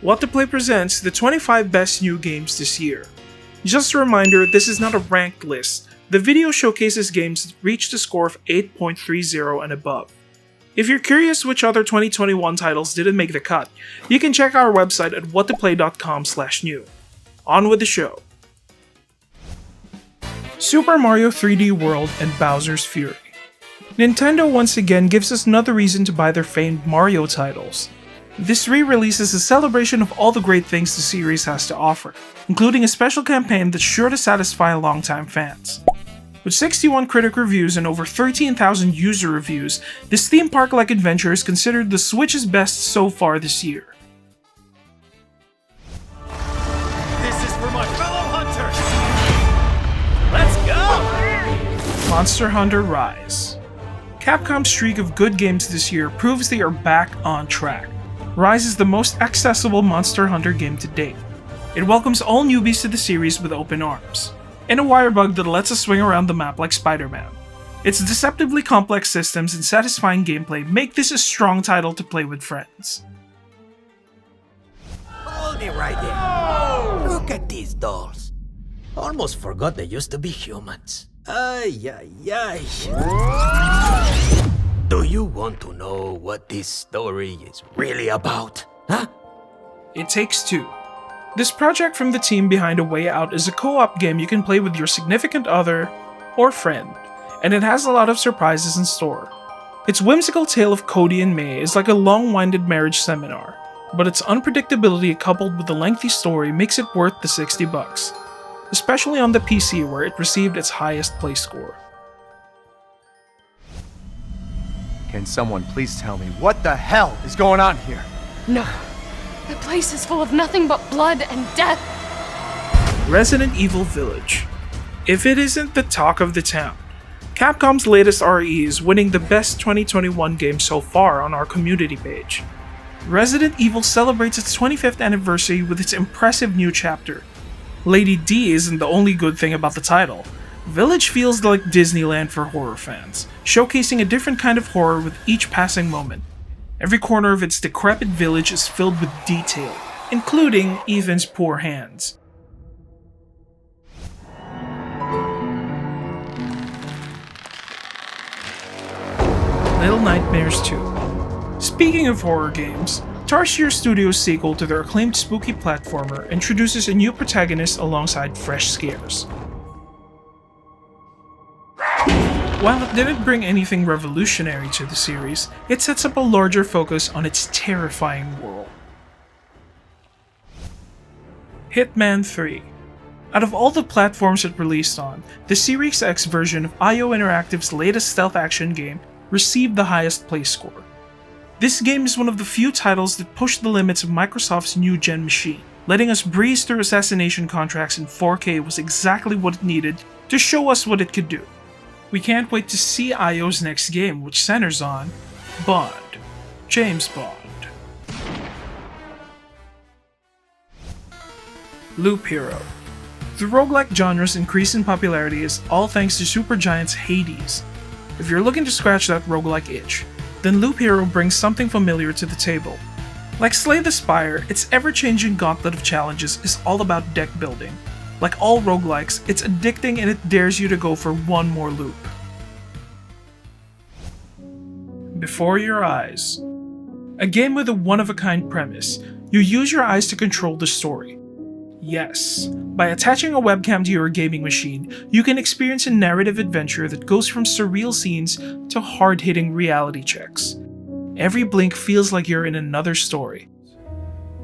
What to Play presents the 25 best new games this year. Just a reminder, this is not a ranked list. The video showcases games that reached a score of 8.30 and above. If you're curious which other 2021 titles didn't make the cut, you can check our website at whattoplay.com/new. On with the show. Super Mario 3D World and Bowser's Fury. Nintendo once again gives us another reason to buy their famed Mario titles. This re-release is a celebration of all the great things the series has to offer, including a special campaign that's sure to satisfy longtime fans. With 61 critic reviews and over 13,000 user reviews, this theme park-like adventure is considered the Switch's best so far this year. This is for my fellow hunters! Let's go! Monster Hunter Rise. Capcom's streak of good games this year proves they are back on track. Rise is the most accessible Monster Hunter game to date. It welcomes all newbies to the series with open arms, and a wire bug that lets us swing around the map like Spider-Man. Its deceptively complex systems and satisfying gameplay make this a strong title to play with friends. Hold it right there. Look at these dolls. Almost forgot they used to be humans. Ay, ay, ay. Do you want to know what this story is really about? Huh? It Takes Two. This project from the team behind A Way Out is a co-op game you can play with your significant other or friend, and it has a lot of surprises in store. Its whimsical tale of Cody and May is like a long-winded marriage seminar, but its unpredictability coupled with a lengthy story makes it worth the $60, especially on the PC where it received its highest play score. Can someone please tell me what the hell is going on here? No. The place is full of nothing but blood and death. Resident Evil Village. If it isn't the talk of the town, Capcom's latest RE is winning the best 2021 game so far on our community page. Resident Evil celebrates its 25th anniversary with its impressive new chapter. Lady D isn't the only good thing about the title. Village feels like Disneyland for horror fans, showcasing a different kind of horror with each passing moment. Every corner of its decrepit village is filled with detail, including Ethan's poor hands. Little Nightmares 2. Speaking of horror games, Tarsier Studios' sequel to their acclaimed spooky platformer introduces a new protagonist alongside fresh scares. While it didn't bring anything revolutionary to the series, it sets up a larger focus on its terrifying world. Hitman 3. Out of all the platforms it released on, the Series X version of IO Interactive's latest stealth action game received the highest play score. This game is one of the few titles that push the limits of Microsoft's new-gen machine. Letting us breeze through assassination contracts in 4K was exactly what it needed to show us what it could do. We can't wait to see IO's next game, which centers on Bond. James Bond. Loop Hero. The roguelike genre's increase in popularity is all thanks to Supergiant's Hades. If you're looking to scratch that roguelike itch, then Loop Hero brings something familiar to the table. Like Slay the Spire, its ever-changing gauntlet of challenges is all about deck building. Like all roguelikes, it's addicting and it dares you to go for one more loop. Before Your Eyes. A game with a one-of-a-kind premise. You use your eyes to control the story. Yes, by attaching a webcam to your gaming machine, you can experience a narrative adventure that goes from surreal scenes to hard-hitting reality checks. Every blink feels like you're in another story.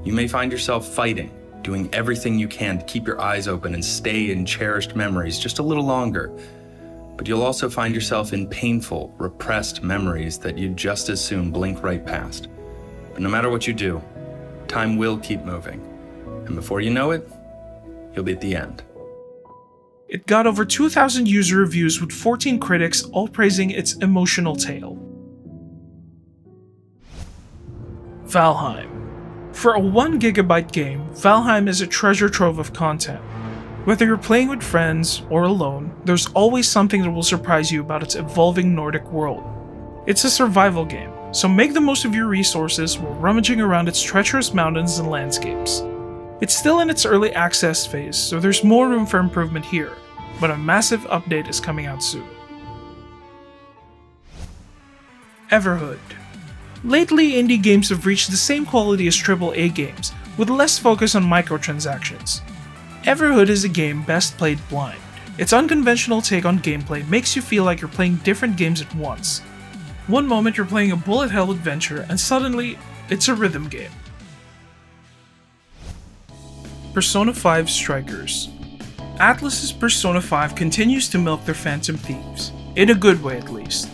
You may find yourself fighting, doing everything you can to keep your eyes open and stay in cherished memories just a little longer. But you'll also find yourself in painful, repressed memories that you'd just as soon blink right past. But no matter what you do, time will keep moving. And before you know it, you'll be at the end. It got over 2,000 user reviews with 14 critics all praising its emotional tale. Valheim. For a 1GB game, Valheim is a treasure trove of content. Whether you're playing with friends or alone, there's always something that will surprise you about its evolving Nordic world. It's a survival game, so make the most of your resources while rummaging around its treacherous mountains and landscapes. It's still in its early access phase, so there's more room for improvement here, but a massive update is coming out soon. Everhood. Lately, indie games have reached the same quality as AAA games, with less focus on microtransactions. Everhood is a game best played blind. Its unconventional take on gameplay makes you feel like you're playing different games at once. One moment you're playing a bullet hell adventure, and suddenly, it's a rhythm game. Persona 5 Strikers. Atlus's Persona 5 continues to milk their Phantom Thieves, in a good way at least.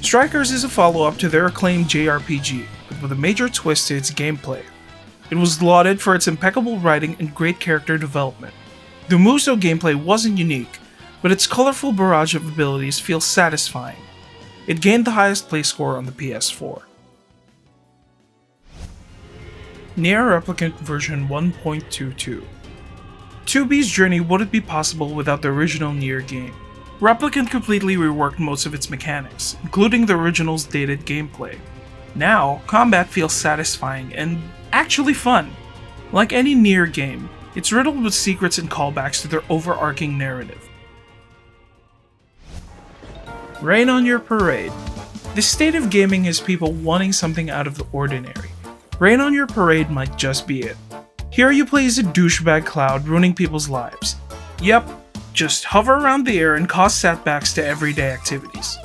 Strikers is a follow-up to their acclaimed JRPG, but with a major twist to its gameplay. It was lauded for its impeccable writing and great character development. The Musou gameplay wasn't unique, but its colorful barrage of abilities feels satisfying. It gained the highest play score on the PS4. Nier Replicant version 1.22. 2B's journey wouldn't be possible without the original Nier game. Replicant completely reworked most of its mechanics, including the original's dated gameplay. Now, combat feels satisfying and actually fun. Like any Nier game, it's riddled with secrets and callbacks to their overarching narrative. Rain on Your Parade. The state of gaming has people wanting something out of the ordinary. Rain on Your Parade might just be it. Here you play as a douchebag Cloud ruining people's lives. Yep, just hover around the air and cause setbacks to everyday activities.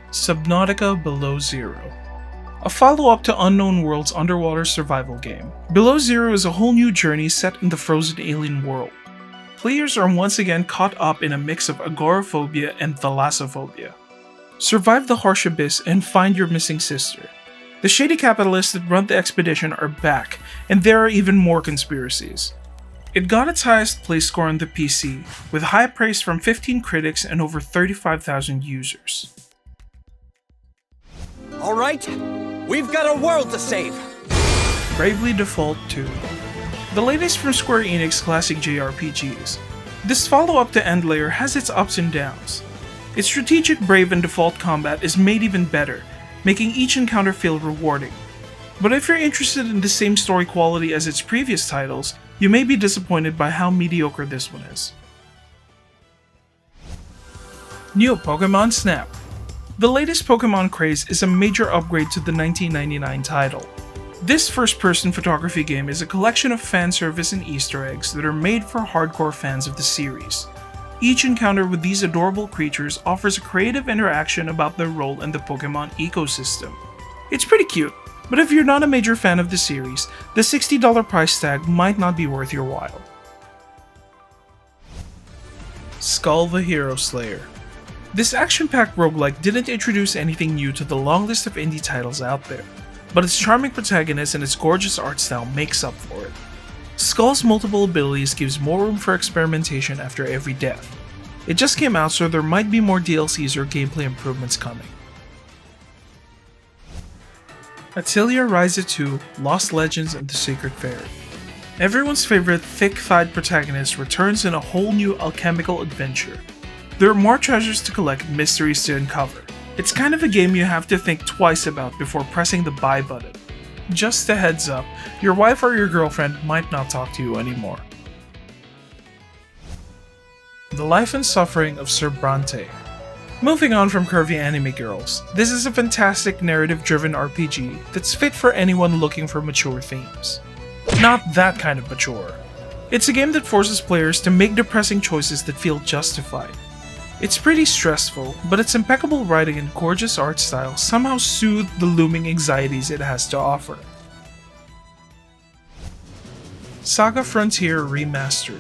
Subnautica Below Zero. A follow-up to Unknown World's underwater survival game, Below Zero is a whole new journey set in the frozen alien world. Players are once again caught up in a mix of agoraphobia and thalassophobia. Survive the harsh abyss and find your missing sister. The shady capitalists that run the expedition are back, and there are even more conspiracies. It got its highest play score on the PC, with high praise from 15 critics and over 35,000 users. Alright, we've got a world to save! Bravely Default 2. The latest from Square Enix classic JRPGs. This follow-up to Endlayer has its ups and downs. Its strategic Brave and Default combat is made even better, making each encounter feel rewarding. But if you're interested in the same story quality as its previous titles, you may be disappointed by how mediocre this one is. New Pokemon Snap. The latest Pokemon craze is a major upgrade to the 1999 title. This first-person photography game is a collection of fan service and Easter eggs that are made for hardcore fans of the series. Each encounter with these adorable creatures offers a creative interaction about their role in the Pokemon ecosystem. It's pretty cute, but if you're not a major fan of the series, the $60 price tag might not be worth your while. Skull the Hero Slayer. This action-packed roguelike didn't introduce anything new to the long list of indie titles out there, but its charming protagonist and its gorgeous art style makes up for it. Skull's multiple abilities gives more room for experimentation after every death. It just came out, so there might be more DLCs or gameplay improvements coming. Atelier Ryza 2, Lost Legends and the Sacred Fairy. Everyone's favorite thick-thighed protagonist returns in a whole new alchemical adventure. There are more treasures to collect and mysteries to uncover. It's kind of a game you have to think twice about before pressing the buy button. Just a heads up, your wife or your girlfriend might not talk to you anymore. The Life and Suffering of Sir Bronte. Moving on from curvy anime girls, this is a fantastic narrative-driven RPG that's fit for anyone looking for mature themes. Not that kind of mature. It's a game that forces players to make depressing choices that feel justified. It's pretty stressful, but its impeccable writing and gorgeous art style somehow soothe the looming anxieties it has to offer. Saga Frontier Remastered.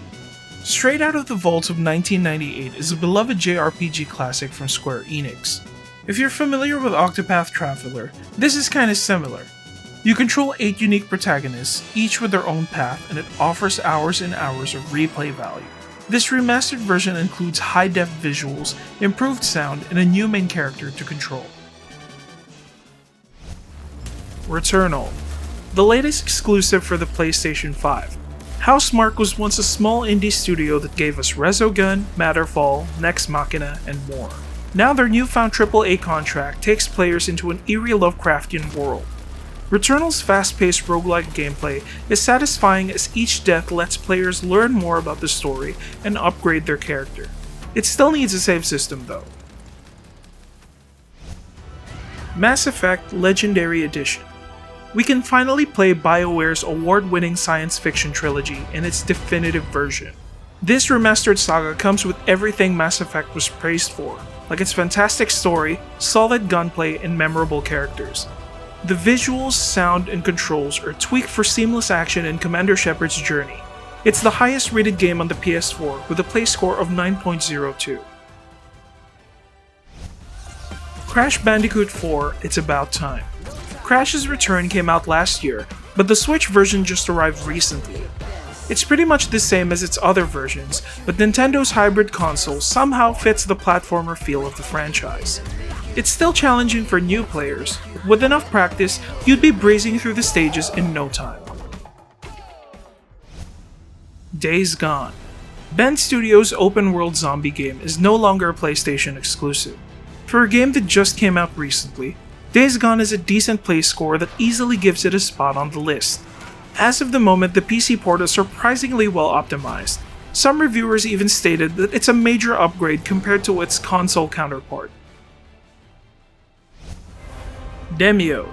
Straight out of the vaults of 1998 is a beloved JRPG classic from Square Enix. If you're familiar with Octopath Traveler, this is kinda similar. You control 8 unique protagonists, each with their own path, and it offers hours and hours of replay value. This remastered version includes high-def visuals, improved sound, and a new main character to control. Returnal. The latest exclusive for the PlayStation 5. Housemarque was once a small indie studio that gave us Resogun, Matterfall, Nex Machina, and more. Now their newfound AAA contract takes players into an eerie Lovecraftian world. Returnal's fast-paced roguelike gameplay is satisfying as each death lets players learn more about the story and upgrade their character. It still needs a save system though. Mass Effect Legendary Edition. We can finally play BioWare's award-winning science fiction trilogy in its definitive version. This remastered saga comes with everything Mass Effect was praised for, like its fantastic story, solid gunplay, and memorable characters. The visuals, sound, and controls are tweaked for seamless action in Commander Shepard's journey. It's the highest rated game on the PS4 with a play score of 9.02. Crash Bandicoot 4 It's About Time. Crash's Return came out last year, but the Switch version just arrived recently. It's pretty much the same as its other versions, but Nintendo's hybrid console somehow fits the platformer feel of the franchise. It's still challenging for new players, but with enough practice, you'd be breezing through the stages in no time. Days Gone. Bend Studios' open-world zombie game is no longer a PlayStation exclusive. For a game that just came out recently, Days Gone is a decent play score that easily gives it a spot on the list. As of the moment, the PC port is surprisingly well optimized. Some reviewers even stated that it's a major upgrade compared to its console counterpart. Demeo.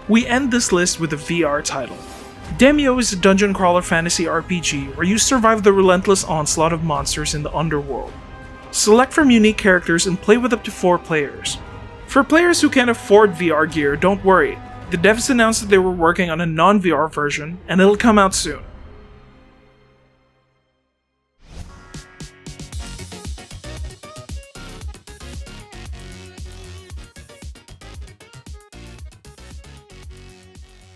We end this list with a VR title. Demeo is a dungeon crawler fantasy RPG where you survive the relentless onslaught of monsters in the underworld. Select from unique characters and play with up to 4 players. For players who can't afford VR gear, don't worry. The devs announced that they were working on a non-VR version, and it'll come out soon.